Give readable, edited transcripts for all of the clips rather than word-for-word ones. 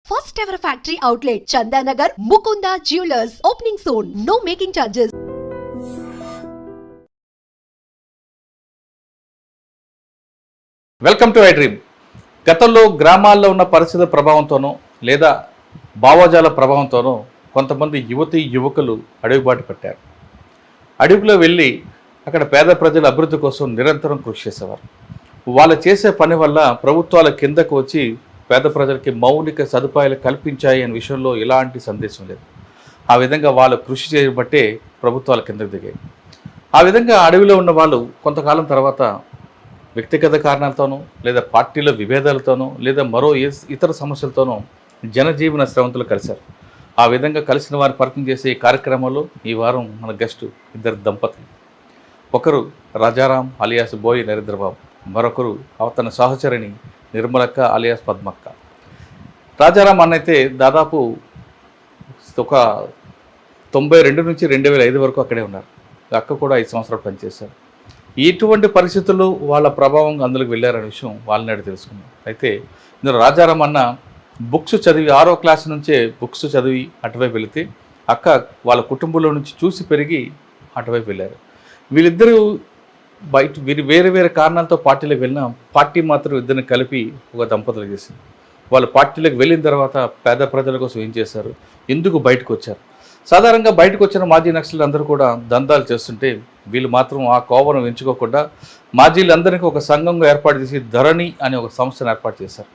First ever factory outlet, Chandanagar, Mukunda Jewelers, opening soon. No making charges. Welcome to I dream. గతంలో గ్రామాల్లో ఉన్న పరిస్థితుల ప్రభావంతోనో లేదా భావజాల ప్రభావంతోనో కొంతమంది యువకులు అడవిబాటు పట్టారు. అడవిలో వెళ్ళి అక్కడ పేద ప్రజల అభివృద్ధి కోసం నిరంతరం కృషి చేసేవారు. వాళ్ళు చేసే పని వల్ల ప్రభుత్వాల కిందకు వచ్చి పేద ప్రజలకి మౌలిక సదుపాయాలు కల్పించాయి అనే విషయంలో ఎలాంటి సందేశం లేదు. ఆ విధంగా వాళ్ళు కృషి చేయబట్టే ప్రభుత్వాల కిందకు దిగాయి. ఆ విధంగా అడవిలో ఉన్న వాళ్ళు కొంతకాలం తర్వాత వ్యక్తిగత కారణాలతోనూ లేదా పార్టీల విభేదాలతోనూ లేదా మరో ఇతర సమస్యలతోనూ జనజీవన స్రవంతులు కలిశారు. ఆ విధంగా కలిసిన వారిని పరిచయం చేసే ఈ కార్యక్రమంలో ఈ వారం మన గెస్టు ఇద్దరు దంపతులు. ఒకరు రాజారాం అలియాస్ బోయి నరేంద్రబాబు, మరొకరు తన సహచరిణి నిర్మలక్క అలియాస్ పద్మక్క. రాజారాం అన్నైతే దాదాపు ఒక 92 నుంచి 2005 వరకు అక్కడే ఉన్నారు. అక్క కూడా 5 సంవత్సరాలు పనిచేశారు. ఎటువంటి పరిస్థితుల్లో వాళ్ళ ప్రభావం అందులోకి వెళ్ళారనే విషయం వాళ్ళని తెలుసుకున్నాం. అయితే ఇందులో రాజారాం అన్న బుక్స్ చదివి 6వ క్లాస్ నుంచే బుక్స్ చదివి అటువైపు వెళితే అక్క వాళ్ళ కుటుంబంలో నుంచి చూసి పెరిగి అటువైపు వెళ్ళారు. వీళ్ళిద్దరూ వీరు వేరే వేరే కారణాలతో పార్టీలకు వెళ్ళినా పార్టీ మాత్రం ఇద్దరిని కలిపి ఒక దంపతులు చేసింది. వాళ్ళు పార్టీలకు వెళ్ళిన తర్వాత పేద ప్రజల కోసం ఏం చేశారు, ఎందుకు బయటకు వచ్చారు. సాధారణంగా బయటకు వచ్చిన మాజీ నక్సలు అందరూ కూడా దందాలు చేస్తుంటే వీళ్ళు మాత్రం ఆ కోవను ఎంచుకోకుండా మాజీలందరికీ ఒక సంఘంగా ఏర్పాటు చేసి ధరణి అనే ఒక సంస్థను ఏర్పాటు చేశారు.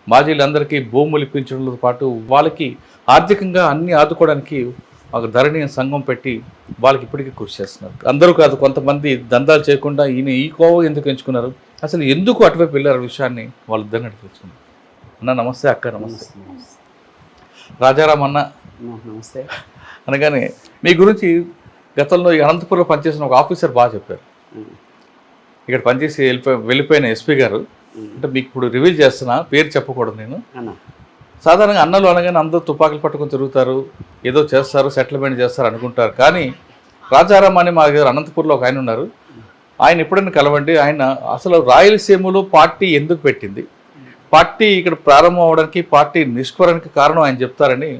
మాజీలందరికీ భూములు ఇప్పించడంతో పాటు వాళ్ళకి ఆర్థికంగా అన్ని ఆదుకోవడానికి ఒక ధరణి సంఘం పెట్టి వాళ్ళకి ఇప్పటికీ కృషి చేస్తున్నారు. అందరూ కాదు, కొంతమంది దందాలు చేయకుండా ఈ కోవ ఎందుకు ఎంచుకున్నారు, అసలు ఎందుకు అటువైపు వెళ్ళారు విషయాన్ని వాళ్ళిద్దరిని అడిగి తెలుసుకున్నారు. అన్న నమస్తే. అక్క నమస్తే. రాజారాం అన్న నమస్తే. అనగానే మీ గురించి గతంలో ఈ అనంతపురంలో పనిచేసిన ఒక ఆఫీసర్ బాగా చెప్పారు. ఇక్కడ పనిచేసి వెళ్ళిపోయిన ఎస్పీ గారు, అంటే మీకు ఇప్పుడు రివీల్ చేస్తున్నా, పేరు చెప్పకూడదు నేను. సాధారణంగా అన్నలు అనగానే అందరూ తుపాకులు పట్టుకొని తిరుగుతారు, ఏదో చేస్తారు, సెటిల్మెంట్ చేస్తారు అనుకుంటారు. కానీ రాజారాం అని మా దగ్గర అనంతపూర్లో ఒక ఆయన ఉన్నారు. ఆయన ఎప్పుడైనా కలవండి. ఆయన అసలు రాయలసీమలో పార్టీ ఎందుకు పెట్టింది, పార్టీ ఇక్కడ ప్రారంభం అవడానికి, పార్టీ నిష్కరణకి కారణం ఆయన చెప్తారని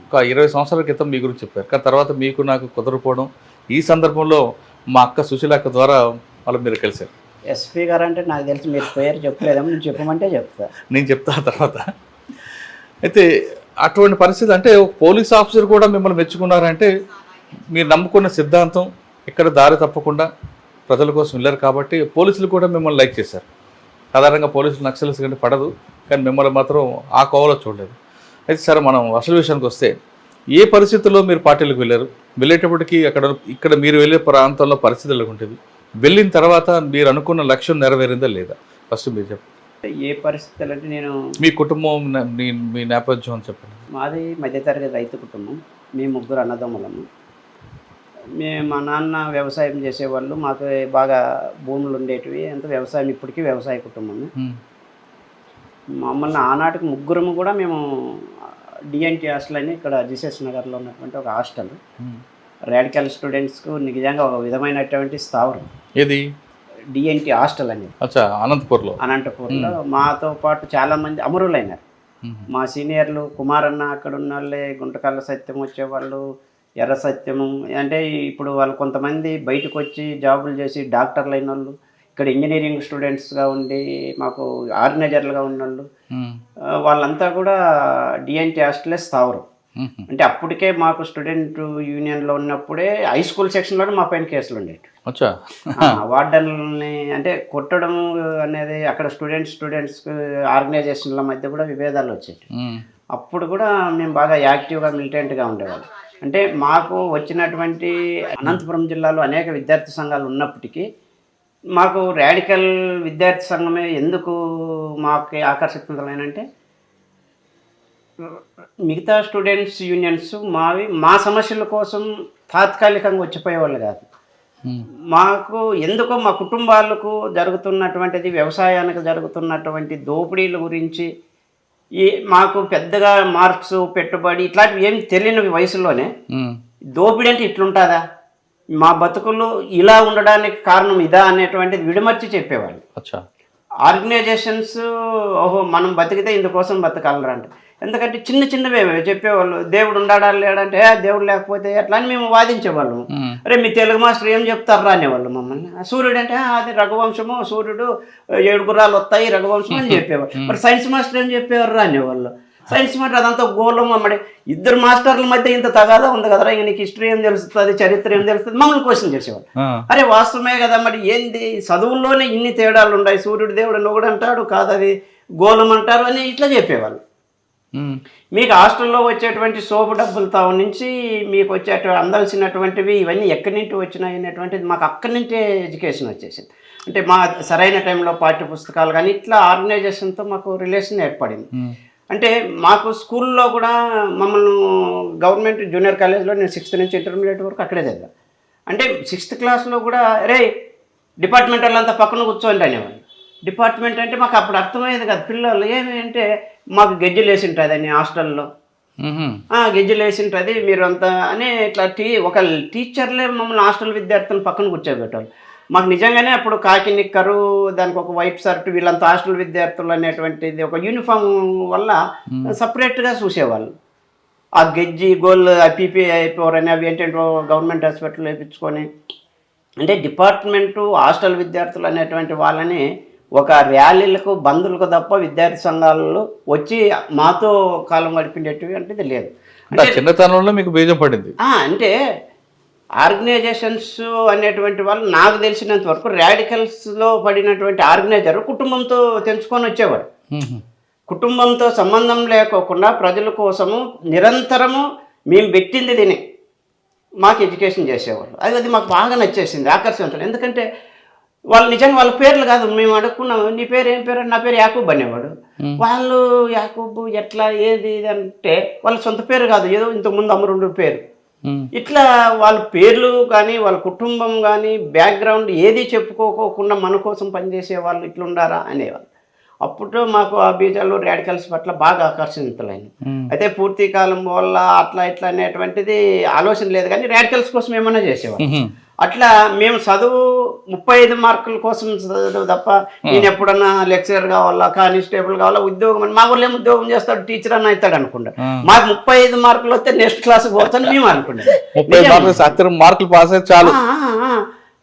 ఒక 20 సంవత్సరాల క్రితం మీ గురించి చెప్పారు. కానీ తర్వాత మీకు నాకు కుదరకపోవడం, ఈ సందర్భంలో మా అక్క సుశీలక్క ద్వారా వాళ్ళు మీరు కలిశారు. ఎస్పీ గారు అంటే నాకు తెలిసి మీరు పేరు చెప్పలేదేమో, నేను చెప్పమంటే చెప్తా. నేను చెప్తా తర్వాత. అయితే అటువంటి పరిస్థితి, అంటే పోలీస్ ఆఫీసర్ కూడా మిమ్మల్ని మెచ్చుకున్నారంటే మీరు నమ్ముకున్న సిద్ధాంతం ఇక్కడ దారి తప్పకుండా ప్రజల కోసం వెళ్ళారు కాబట్టి పోలీసులు కూడా మిమ్మల్ని లైక్ చేశారు. సాధారణంగా పోలీసులు నక్సల్స్ కంటే పడదు, కానీ మిమ్మల్ని మాత్రం ఆ కోవలో చూడలేదు. అయితే సరే, మనం అసలు విషయానికి వస్తే ఏ పరిస్థితుల్లో మీరు పార్టీలకు వెళ్ళారు, వెళ్ళేటప్పటికి ఇక్కడ మీరు వెళ్ళే ప్రాంతంలో పరిస్థితులు ఉంటుంది, వెళ్ళిన తర్వాత మీరు అనుకున్న లక్ష్యం నెరవేరిందా లేదా, ఫస్ట్ మీరు చెప్పండి. ఏ పరిస్థితులు అంటే, నేను మీ కుటుంబం మీ నేపథ్యం అని చెప్పండి. మాది మధ్యతరగతి రైతు కుటుంబం. మేము 3 అన్నదమ్ములము. మా నాన్న వ్యవసాయం చేసేవాళ్ళు, మాకు బాగా భూములు ఉండేటివి, అంత వ్యవసాయం, ఇప్పటికీ వ్యవసాయ కుటుంబము. మమ్మల్ని ఆనాటికి 3 కూడా మేము డిఎన్టీ హాస్టల్ అని ఇక్కడ జీసస్ నగర్లో ఉన్నటువంటి ఒక హాస్టల్, రాడికల్ స్టూడెంట్స్కు నిజంగా ఒక విధమైనటువంటి స్థావరం. ఏది డిఎన్టీ హాస్టల్ అనేది అనంతపూర్లో మాతో పాటు చాలామంది అమరులైనారు. మా సీనియర్లు కుమారన్న, అక్కడ ఉన్న వాళ్ళే, గుంటకల్ల సత్యం వచ్చేవాళ్ళు, ఎర్ర సత్యము, అంటే ఇప్పుడు వాళ్ళు కొంతమంది బయటకు వచ్చి జాబులు చేసి డాక్టర్లు అయిన వాళ్ళు, ఇక్కడ ఇంజనీరింగ్ స్టూడెంట్స్గా ఉండి మాకు ఆర్గనైజర్లుగా ఉన్నవాళ్ళు, వాళ్ళంతా కూడా డిఎన్టీ హాస్టలే స్థావరం. అంటే అప్పటికే మాకు స్టూడెంట్ యూనియన్లో ఉన్నప్పుడే హై స్కూల్ సెక్షన్లోనే మా పైన కేసులు ఉండేవి. వార్డన్ని అంటే కొట్టడం అనేది, అక్కడ స్టూడెంట్స్ ఆర్గనైజేషన్ల మధ్య కూడా విభేదాలు వచ్చేవి. అప్పుడు కూడా మేము బాగా యాక్టివ్గా మిలిటెంట్గా ఉండేవాళ్ళం. అంటే మాకు వచ్చినటువంటి అనంతపురం జిల్లాలో అనేక విద్యార్థి సంఘాలు ఉన్నప్పటికీ మాకు రాడికల్ విద్యార్థి సంఘమే ఎందుకు మాకు ఆకర్షితులైనంటే, మిగతా స్టూడెంట్స్ యూనియన్స్ మా సమస్యల కోసం తాత్కాలికంగా వచ్చిపోయేవాళ్ళు కాదు. మాకు ఎందుకో మా కుటుంబాలకు జరుగుతున్నటువంటిది, వ్యవసాయానికి జరుగుతున్నటువంటి దోపిడీల గురించి మాకు పెద్దగా మార్క్స్, పెట్టుబడి ఇట్లాంటివి ఏమి తెలియని వయసులోనే దోపిడీ అంటే ఇట్లుంటుందా, మా బతుకులు ఇలా ఉండడానికి కారణం ఇదా అనేటువంటిది విడమర్చి చెప్పేవాళ్ళు. ఆర్గనైజేషన్స్ ఓహో మనం బతికితే ఇందుకోసం బతకాలరా అంటే ఎందుకంటే చిన్న చిన్నవే చెప్పేవాళ్ళు, దేవుడు ఉన్నాడా లేడంటే దేవుడు లేకపోతే ఎట్లా అని మేము వాదించేవాళ్ళము. అరే మీ తెలుగు మాస్టర్ ఏం చెప్తారా అనేవాళ్ళు మమ్మల్ని. సూర్యుడు అంటే అది రఘువంశము, సూర్యుడు 7 గుర్రాలు వస్తాయి రఘువంశం అని చెప్పేవాళ్ళు. మరి సైన్స్ మాస్టర్ ఏం చెప్పేవారు అనేవాళ్ళు. సైన్స్ మాస్టర్ అదంతా గోళం అమ్మడి, ఇద్దరు మాస్టర్ల మధ్య ఇంత తగాదా ఉంది కదరా, ఇక నీకు హిస్టరీ ఏం తెలుస్తుంది, చరిత్ర ఏం తెలుస్తుంది, మమ్మల్ని క్వశ్చన్ చేసేవాళ్ళు. అరే వాస్తవమే కదా, మరి ఏంది చదువుల్లోనే ఇన్ని తేడాలు ఉన్నాయి, సూర్యుడు దేవుడు ఒకడు అంటాడు కాదు అది గోళం అంటారు అని ఇట్లా చెప్పేవాళ్ళు. మీకు హాస్టల్లో వచ్చేటువంటి సోపు డబ్బులతో నుంచి మీకు వచ్చేటువంటి అందాల్సినటువంటివి ఇవన్నీ ఎక్కడి నుంచి వచ్చినాయి అనేటువంటిది మాకు అక్కడి నుంచే ఎడ్యుకేషన్ వచ్చేసింది. అంటే మా సరైన టైంలో పాఠ్య పుస్తకాలు కానీ ఇట్లా ఆర్గనైజేషన్తో మాకు రిలేషన్ ఏర్పడింది. అంటే మాకు స్కూల్లో కూడా మమ్మల్ని గవర్నమెంట్ జూనియర్ కాలేజ్లో నేను 6th నుంచి ఇంటర్మీడియట్ వరకు అక్కడే చదివాను. అంటే 6th క్లాస్లో కూడా రే డిపార్ట్మెంట్ వాళ్ళంతా పక్కన కూర్చోండి అనేవాళ్ళు. డిపార్ట్మెంట్ అంటే మాకు అప్పుడు అర్థమయ్యేది కదా, పిల్లలు ఏమి అంటే మాకు గెజ్జలు వేసి ఉంటుంది అని హాస్టల్లో, గెజ్జలు వేసి ఉంటుంది మీరు అంతా అని ఇట్లా ఒక టీచర్లే మమ్మల్ని హాస్టల్ విద్యార్థులను పక్కన కూర్చోబెట్టాలి. మాకు నిజంగానే అప్పుడు కాకి నిక్కరు, దానికి ఒక వైట్ షర్ట్, వీళ్ళంతా హాస్టల్ విద్యార్థులు అనేటువంటిది ఒక యూనిఫామ్ వల్ల సపరేట్గా చూసేవాళ్ళు. ఆ గెజ్జి గోల్ పీపీ అయిపోరు అని అవి ఏంటంటే గవర్నమెంట్ హాస్పిటల్ వేయించుకొని, అంటే డిపార్ట్మెంటు హాస్టల్ విద్యార్థులు అనేటువంటి వాళ్ళని ఒక ర్యాలీలకు బంధువులకు తప్ప విద్యార్థి సంఘాలలో వచ్చి మాతో కాలం గడిపిండేటివి అంటే లేదు. అంటే చిన్నతనంలో మీకు బీజం పడింది. అంటే ఆర్గనైజేషన్స్ అనేటువంటి వాళ్ళు నాకు తెలిసినంత వరకు రాడికల్స్లో పడినటువంటి ఆర్గనైజర్ కుటుంబంతో తెంచుకొని వచ్చేవారు. కుటుంబంతో సంబంధం లేకోకుండా ప్రజల కోసము నిరంతరము మేము పెట్టింది తిని మాకు ఎడ్యుకేషన్ చేసేవాళ్ళు. అది మాకు బాగా నచ్చేసింది, ఆకర్షించాలి. ఎందుకంటే వాళ్ళు నిజంగా వాళ్ళ పేర్లు కాదు, మేము అడుక్కున్నాము నీ పేరు ఏం పేరు, నా పేరు యాకూబ్ అనేవాడు. వాళ్ళు యాకూబ్ ఎట్లా ఏది అంటే వాళ్ళ సొంత పేరు కాదు, ఏదో ఇంతకుముందు అమరుడు పేరు. ఇట్లా వాళ్ళ పేర్లు కానీ వాళ్ళ కుటుంబం కానీ బ్యాక్గ్రౌండ్ ఏది చెప్పుకోకుండా మన కోసం పనిచేసే వాళ్ళు ఇట్లుండారా అనేవాళ్ళు. అప్పుడు మాకు ఆ బీజాలు రాడికల్స్ పట్ల బాగా ఆకర్షితులైన. అయితే పూర్తి కాలం వల్ల అట్లా ఇట్లా అనేటువంటిది ఆలోచన లేదు, కానీ రాడికల్స్ కోసం ఏమన్నా చేసేవాళ్ళు. అట్లా మేము చదువు 35 మార్కుల కోసం చదువు తప్ప నేను ఎప్పుడన్నా లెక్చరర్ కావాలా, కానిస్టేబుల్ కావాలా, ఉద్యోగం అని మా ఊళ్ళో ఏం ఉద్యోగం చేస్తాడు, టీచర్ అని అవుతాడు అనుకుంటా. మాకు 35 మార్కులు వస్తే నెక్స్ట్ క్లాస్ పోతాను మేము అనుకుంటాం. 30 మార్కులు పాస్ అయితే చాలు.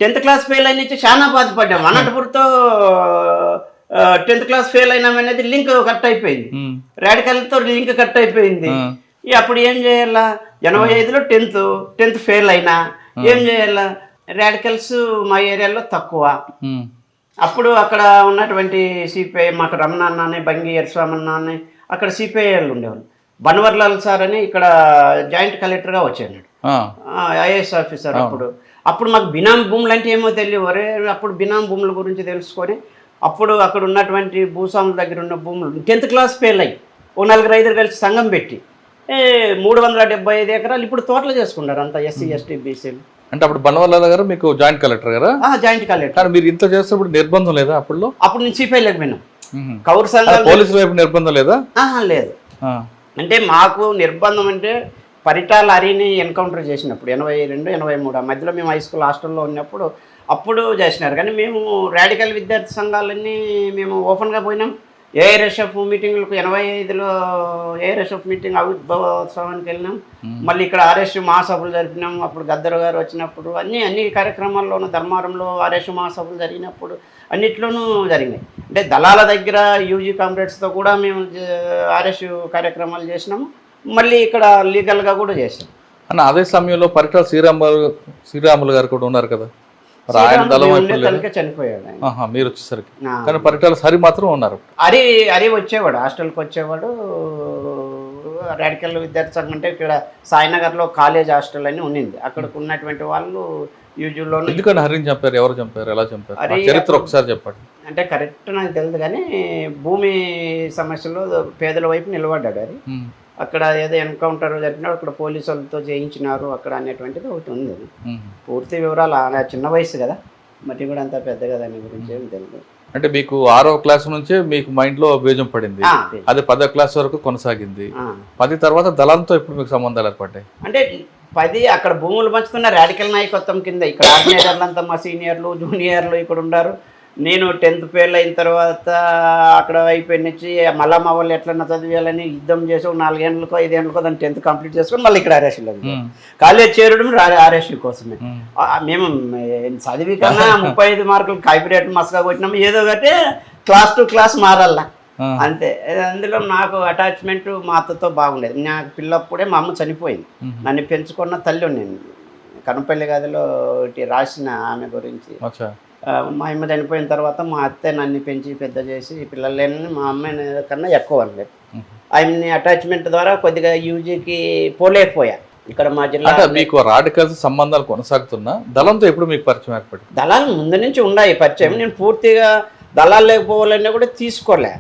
10th క్లాస్ ఫెయిల్ అయిన నుంచి చాలా బాధపడ్డాము. అనంతపురంతో 10th క్లాస్ ఫెయిల్ అయినామనేది లింక్ కట్ అయిపోయింది, రాడికల్తో లింక్ కట్ అయిపోయింది. అప్పుడు ఏం చేయాలా, 85లో 10th ఫెయిల్ అయినా ఏం చేయాలా, రాడికల్స్ మా ఏరియాలో తక్కువ. అప్పుడు అక్కడ ఉన్నటువంటి సిపిఐ మాకు రమణ అని, బంగి ఎర్స్వామన్న అని అక్కడ సిపిఐలు ఉండేవాళ్ళు. బన్వర్లాల్ సార్ అని ఇక్కడ జాయింట్ కలెక్టర్గా వచ్చాడు, ఐఏఎస్ ఆఫీసర్. అప్పుడు మాకు బినామీ భూములు అంటే ఏమో తెలియవరే. అప్పుడు బినామీ భూముల గురించి తెలుసుకొని అప్పుడు అక్కడ ఉన్నటువంటి భూస్వాముల దగ్గర ఉన్న భూములు 10th క్లాస్ ఫెయిల్ అయ్యి ఓ 4-5 కలిసి సంఘం పెట్టి 375 ఎకరాలు ఇప్పుడు తోటలు చేసుకున్నారు అంతా ఎస్సీ ఎస్టీ బీసీలు. అంటే అప్పుడు బన్వర్లాల్ గారు మీకు జాయింట్ కలెక్టర్ గారా? Joint collector. మీరు ఇంత చేసేప్పుడు నిర్బంధం లేదా అప్పుడు? అప్పుడు నేను సిపిఐ లేకపోయినాం. కౌరు సంఘాలు పోలీసుల వైపు నిర్బంధం లేదా? లేదు. అంటే మాకు నిర్బంధం అంటే పరిటాల హరిని ఎన్కౌంటర్ చేసినప్పుడు 82-83 ఆ మధ్యలో మేము హై స్కూల్ హాస్టల్లో ఉన్నప్పుడు అప్పుడు చేసినారు. కానీ మేము రాడికల్ విద్యార్థి సంఘాలన్నీ మేము ఓపెన్గా పోయినాం. ఏఆర్ఎస్ఎఫ్ మీటింగ్లకు 85లో ఏఆర్ఎస్ఎఫ్ మీటింగ్ ఆవిర్భావోత్సవానికి వెళ్ళినాం. మళ్ళీ ఇక్కడ ఆర్ఎస్యు మహాసభలు జరిపినాం. అప్పుడు గద్దరు గారు వచ్చినప్పుడు అన్ని కార్యక్రమాల్లోనూ, ధర్మారంలో ఆర్ఎస్యు మహాసభలు జరిగినప్పుడు అన్నిట్లోనూ జరిగినాయి. అంటే దళాల దగ్గర యూజీ కామ్రేడ్స్తో కూడా మేము ఆర్ఎస్యు కార్యక్రమాలు చేసినాము. మళ్ళీ ఇక్కడ లీగల్గా కూడా చేసాం. అన్న అదే సమయంలో పరిటాల శ్రీరాములు గారు కూడా ఉన్నారు కదా, చనిపోయాడు మీరు వచ్చేసరికి. కానీ పరిటాల హరి మాత్రం ఉన్నారు. హరి వచ్చేవాడు, హాస్టల్కి వచ్చేవాడు. రాడికల్ విద్యార్థి సంఘం అంటే ఇక్కడ సాయినగర్లో కాలేజ్ హాస్టల్ అని ఉన్నింది. అక్కడికి ఉన్నటువంటి వాళ్ళు యూజువల్లో. ఎందుకని హరిని చంపారు? ఎవరు చంపారు? ఎలా చంపారు? చరిత్ర ఒకసారి చెప్పండి. అంటే కరెక్ట్ నాకు తెలియదు, కానీ భూమి సమస్యలో పేదల వైపు నిలబడ్డాడు హరి. అక్కడ ఏదో ఎన్కౌంటర్ జరిపినాడు, అక్కడ పోలీసు వాళ్ళతో చేయించినారు అక్కడ అనేటువంటిది ఒకటి ఉంది. పూర్తి వివరాలు చిన్న వయసు కదా, మరి కూడా అంత పెద్దగా దాని గురించి ఏమి తెలియదు. అంటే మీకు 6వ క్లాస్ నుంచే మీకు మైండ్లో బీజం పడింది, అది 10వ క్లాస్ వరకు కొనసాగింది. 10 తర్వాత దళంతో ఇప్పుడు మీకు సంబంధాలు ఏర్పడ్డాయి. అంటే 10 అక్కడ భూములు పంచుతున్న రాడికల్ నాయకత్వం కింద ఇక్కడ ఆర్గనైజర్లు అంతా మా సీనియర్లు జూనియర్లు ఇక్కడ ఉన్నారు. నేను 10th ఫెయిల్ అయిన తర్వాత అక్కడ అయిపోయి నుంచి మళ్ళా మా వాళ్ళు ఎట్లన్నా చదివేయాలని యుద్ధం చేసి 4 ఏళ్ళకో 5 ఏళ్ళకో దాన్ని 10th కంప్లీట్ చేసుకొని మళ్ళీ ఇక్కడ ఆర్ఎస్సీలో కాలేజ్ చేరడం ఆర్ఎస్సీ కోసమే. మేము చదివి కన్నా 35 మార్కులు కాపీరేట్లు మసగా కొట్టినాము, ఏదో ఒకటి క్లాస్ టు క్లాస్ మారాల అంతే. అందులో నాకు అటాచ్మెంట్ మా అత్తతో బాగుండేది. నాకు పిల్లప్పుడే మా అమ్మ చనిపోయింది, నన్ను పెంచుకున్న తల్లి నేను కనుపల్లి గదిలో రాసిన ఆమె గురించి. మా అమ్మ చనిపోయిన తర్వాత మా అత్తే నన్ను పెంచి పెద్ద చేసి పిల్లలేని మా అమ్మాయి కన్నా ఎక్కువ అనలేదు. ఆమె అటాచ్మెంట్ ద్వారా కొద్దిగా యూజీకి పోలేకపోయా. ఇక్కడ మా జిల్లా మీకు రాడికల్స్ సంబంధాలు కొనసాగుతున్నా దళంతో ఎప్పుడు మీకు పరిచయం ఏర్పడింది? దళాలు ముందు నుంచి ఉన్నాయి పరిచయం. నేను పూర్తిగా దళాలు లేకపోవాలన్నా కూడా తీసుకోలే.